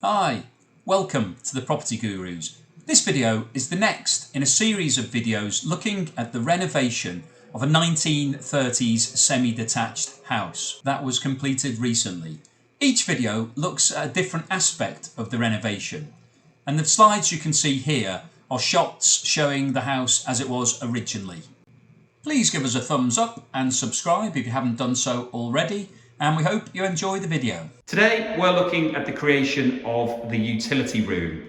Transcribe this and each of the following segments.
Hi, welcome to the Property Gurus. This video is the next in a series of videos looking at the renovation of a 1930s semi-detached house that was completed recently. Each video looks at a different aspect of the renovation, and the slides you can see here are shots showing the house as it was originally. Please give us a thumbs up and subscribe if you haven't done so already, and we hope you enjoy the video. Today we're looking at the creation of the utility room.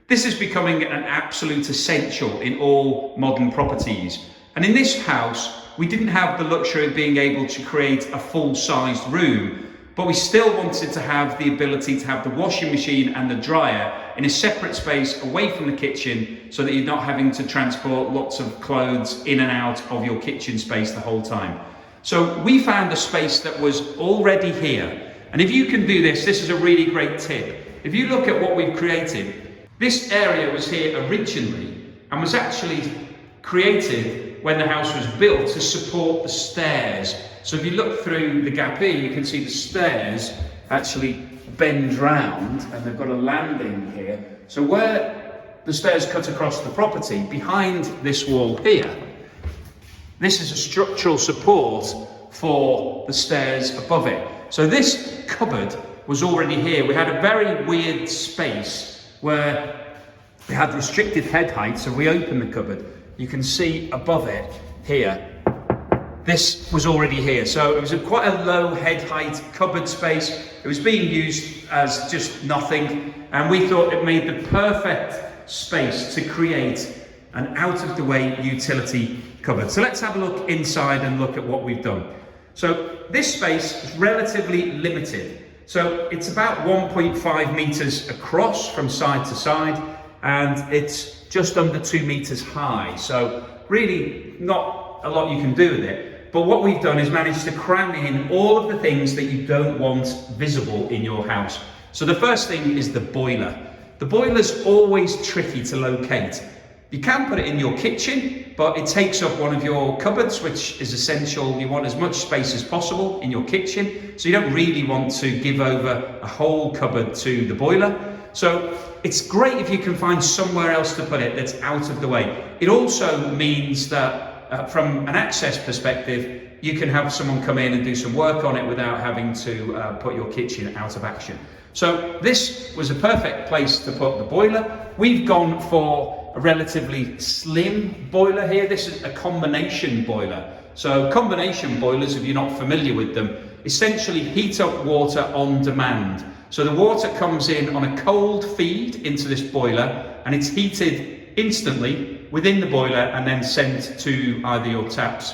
This is becoming an absolute essential in all modern properties, and in this house we didn't have the luxury of being able to create a full-sized room, but we still wanted to have the ability to have the washing machine and the dryer in a separate space away from the kitchen, so that you're not having to transport lots of clothes in and out of your kitchen space the whole time. So we found a space that was already here. And if you can do this, this is a really great tip. If you look at what we've created, this area was here originally and was actually created when the house was built to support the stairs. So if you look through the gap here, you can see the stairs actually bend round and they've got a landing here. So where the stairs cut across the property, behind this wall here, this is a structural support for the stairs above it. So this cupboard was already here. We had a very weird space where we had restricted head height. So we open the cupboard, you can see above it here, this was already here. So it was quite a low head height cupboard space. It was being used as just nothing. And we thought it made the perfect space to create an out of the way utility cupboard. So let's have a look inside and look at what we've done. So this space is relatively limited. So it's about 1.5 meters across from side to side, and it's just under 2 meters high. So really not a lot you can do with it. But what we've done is managed to cram in all of the things that you don't want visible in your house. So the first thing is the boiler. The boiler's always tricky to locate. You can put it in your kitchen, but it takes up one of your cupboards, which is essential. You want as much space as possible in your kitchen, so you don't really want to give over a whole cupboard to the boiler. So it's great if you can find somewhere else to put it that's out of the way. It also means that from an access perspective, you can have someone come in and do some work on it without having to put your kitchen out of action. So this was a perfect place to put the boiler. We've gone for a relatively slim boiler here. This is a combination boiler. So combination boilers, if you're not familiar with them, essentially heat up water on demand. So the water comes in on a cold feed into this boiler, and it's heated instantly within the boiler and then sent to either your taps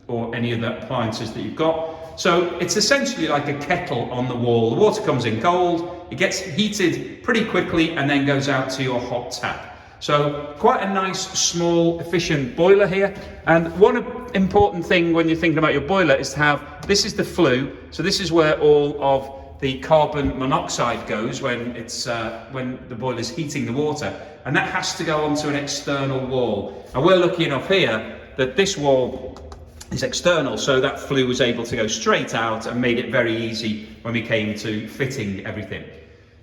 or any other appliances that you've got. So it's essentially like a kettle on the wall. The water comes in cold, it gets heated pretty quickly and then goes out to your hot tap. So quite a nice, small, efficient boiler here. And one important thing when you're thinking about your boiler is to have, this is the flue. So this is where all of the carbon monoxide goes when the boiler is heating the water. And that has to go onto an external wall. And we're lucky enough here that this wall is external, so that flue was able to go straight out and made it very easy when we came to fitting everything.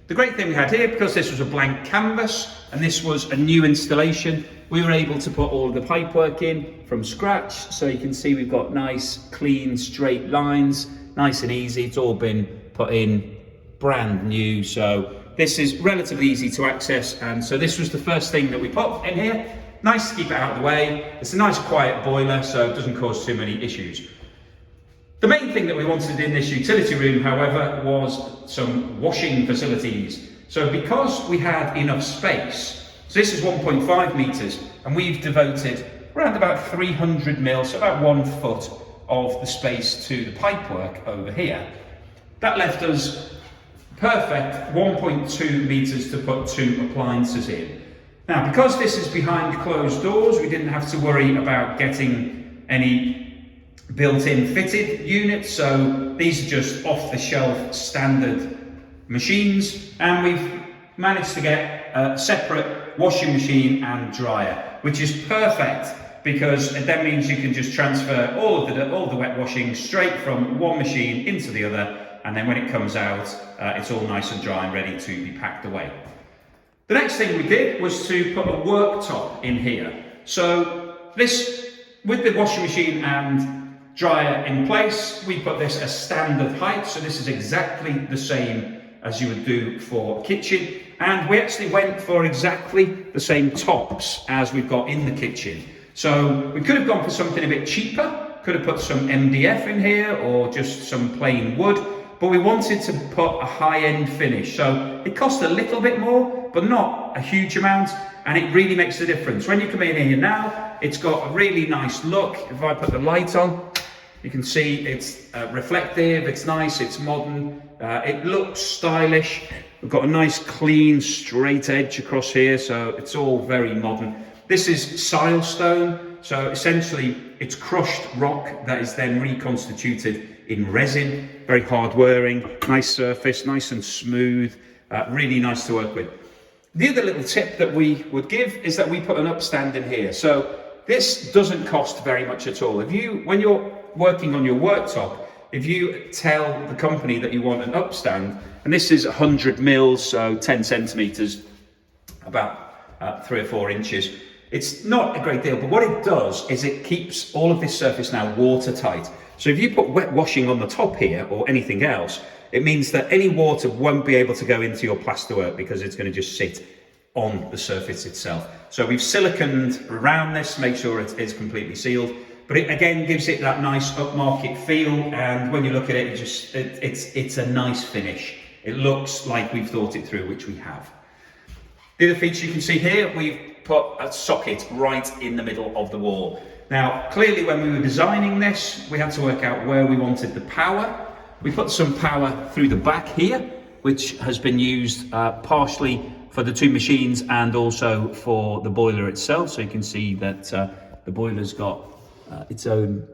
The great thing we had here, because this was a blank canvas and this was a new installation, we were able to put all of the pipework in from scratch. So you can see we've got nice, clean, straight lines, nice and easy. It's all been put in brand new. So this is relatively easy to access. And so this was the first thing that we put in here. Nice to keep it out of the way. It's a nice quiet boiler, so it doesn't cause too many issues. The main thing that we wanted in this utility room, however, was some washing facilities. So because we had enough space, so this is 1.5 meters, and we've devoted around about 300 mil, so about 1 foot of the space to the pipework over here. That left us perfect 1.2 meters to put 2 appliances in. Now, because this is behind closed doors, we didn't have to worry about getting any built-in fitted units, so these are just off-the-shelf standard machines, and we've managed to get a separate washing machine and dryer, which is perfect because it then means you can just transfer all of the wet washing straight from one machine into the other, and then when it comes out, it's all nice and dry and ready to be packed away. The next thing we did was to put a worktop in here. So this, with the washing machine and dryer in place, we put this as standard height. So this is exactly the same as you would do for a kitchen. And we actually went for exactly the same tops as we've got in the kitchen. So we could have gone for something a bit cheaper, could have put some MDF in here or just some plain wood, but we wanted to put a high-end finish. So it cost a little bit more, but not a huge amount, and it really makes a difference. When you come in here now, it's got a really nice look. If I put the light on, you can see it's reflective, it's nice, it's modern, it looks stylish. We've got a nice clean straight edge across here, so it's all very modern. This is silestone, so essentially it's crushed rock that is then reconstituted in resin. Very hard wearing, nice surface, nice and smooth, really nice to work with. The other little tip that we would give is that we put an upstand in here. So this doesn't cost very much at all. When you're working on your worktop, if you tell the company that you want an upstand, and this is 100 mils, so 10 centimeters, about 3 or 4 inches, it's not a great deal, but what it does is it keeps all of this surface now watertight. So if you put wet washing on the top here or anything else, it means that any water won't be able to go into your plasterwork because it's going to just sit on the surface itself. So we've siliconed around this to make sure it's completely sealed, but it again gives it that nice upmarket feel, and when you look at it, it's a nice finish. It looks like we've thought it through, which we have. The other feature you can see here, we've put a socket right in the middle of the wall. Now, clearly when we were designing this, we had to work out where we wanted the power. We put some power through the back here, which has been used partially for the 2 machines and also for the boiler itself. So you can see that the boiler's got its own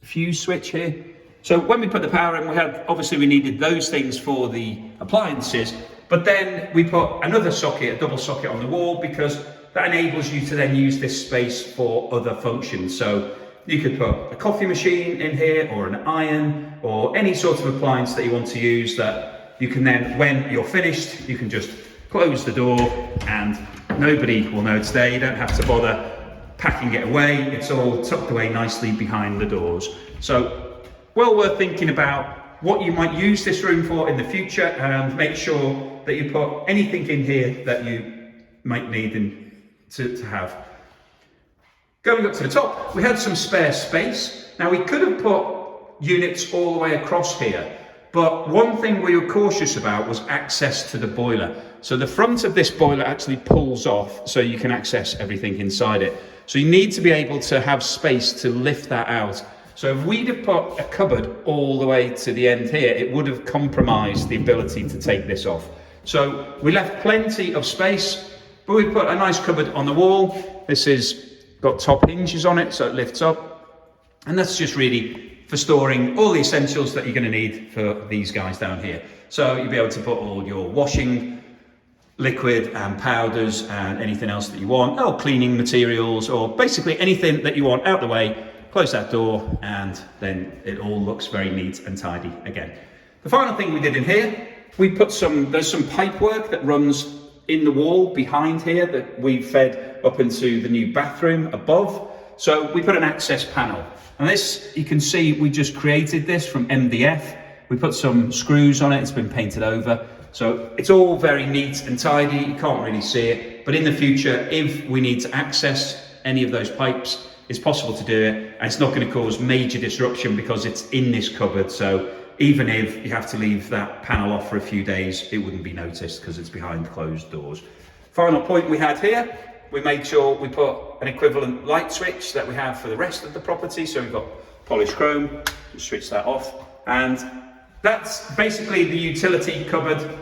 fuse switch here. So when we put the power in, obviously we needed those things for the appliances, but then we put another socket, a double socket on the wall, because that enables you to then use this space for other functions. So you could put a coffee machine in here, or an iron, or any sort of appliance that you want to use, that you can then, when you're finished, you can just close the door and nobody will notice there. You don't have to bother packing it away. It's all tucked away nicely behind the doors. So well worth thinking about what you might use this room for in the future, and make sure that you put anything in here that you might need to have. Going up to the top, we had some spare space. Now we could have put units all the way across here, but one thing we were cautious about was access to the boiler. So the front of this boiler actually pulls off so you can access everything inside it. So you need to be able to have space to lift that out. So if we'd have put a cupboard all the way to the end here, it would have compromised the ability to take this off. So we left plenty of space, but we put a nice cupboard on the wall. This is got top hinges on it, so it lifts up. And that's just really for storing all the essentials that you're going to need for these guys down here. So you'll be able to put all your washing liquid and powders and anything else that you want, or cleaning materials, or basically anything that you want out the way. Close that door, and then it all looks very neat and tidy again. The final thing we did in here, we put there's some pipe work that runs in the wall behind here that we fed up into the new bathroom above. So we put an access panel, and this, you can see, we just created this from MDF. We put some screws on it, it's been painted over. So it's all very neat and tidy, you can't really see it, but in the future, if we need to access any of those pipes, it's possible to do it, and it's not going to cause major disruption because it's in this cupboard. So even if you have to leave that panel off for a few days, it wouldn't be noticed because it's behind closed doors. Final point we had here, we made sure we put an equivalent light switch that we have for the rest of the property. So we've got polished chrome, just switch that off. And that's basically the utility cupboard.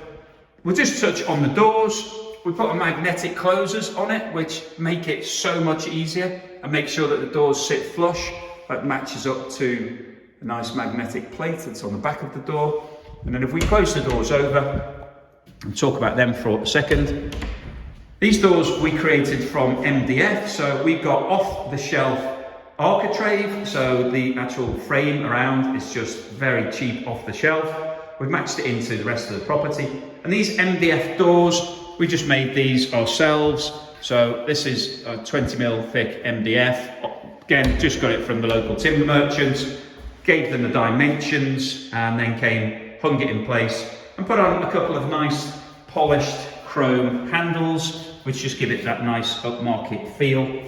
We'll just touch on the doors. We put a magnetic closers on it, which make it so much easier and make sure that the doors sit flush. That matches up to a nice magnetic plate that's on the back of the door. And then if we close the doors over and talk about them for a second, These doors we created from MDF, so we've got off the shelf architrave, so the actual frame around is just very cheap off the shelf. We've matched it into the rest of the property, and these MDF doors, we just made these ourselves. So this is a 20mm thick MDF. Again, just got it from the local timber merchants, gave them the dimensions, and then hung it in place and put on a couple of nice polished chrome handles, which just give it that nice upmarket feel.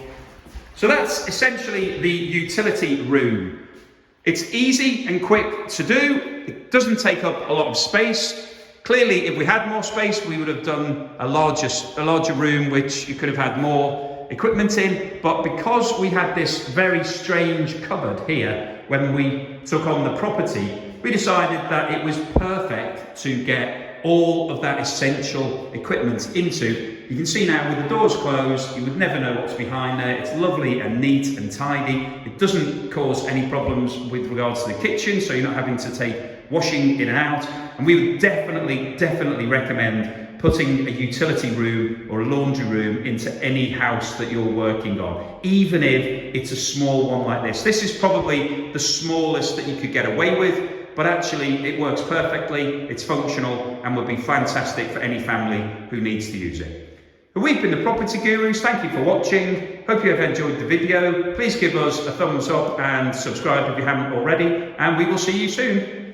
So that's essentially the utility room. It's easy and quick to do. It doesn't take up a lot of space. Clearly, if we had more space, we would have done a larger room, which you could have had more equipment in. But because we had this very strange cupboard here when we took on the property, we decided that it was perfect to get all of that essential equipment into. You can see now with the doors closed, you would never know what's behind there. It's lovely and neat and tidy. It doesn't cause any problems with regards to the kitchen, so you're not having to take washing in and out. And we would definitely recommend putting a utility room or a laundry room into any house that you're working on, even if it's a small one like this. This is probably the smallest that you could get away with, but actually it works perfectly, it's functional, and would be fantastic for any family who needs to use it. We've been the Property Gurus. Thank you for watching. Hope you have enjoyed the video. Please give us a thumbs up and subscribe if you haven't already, and we will see you soon.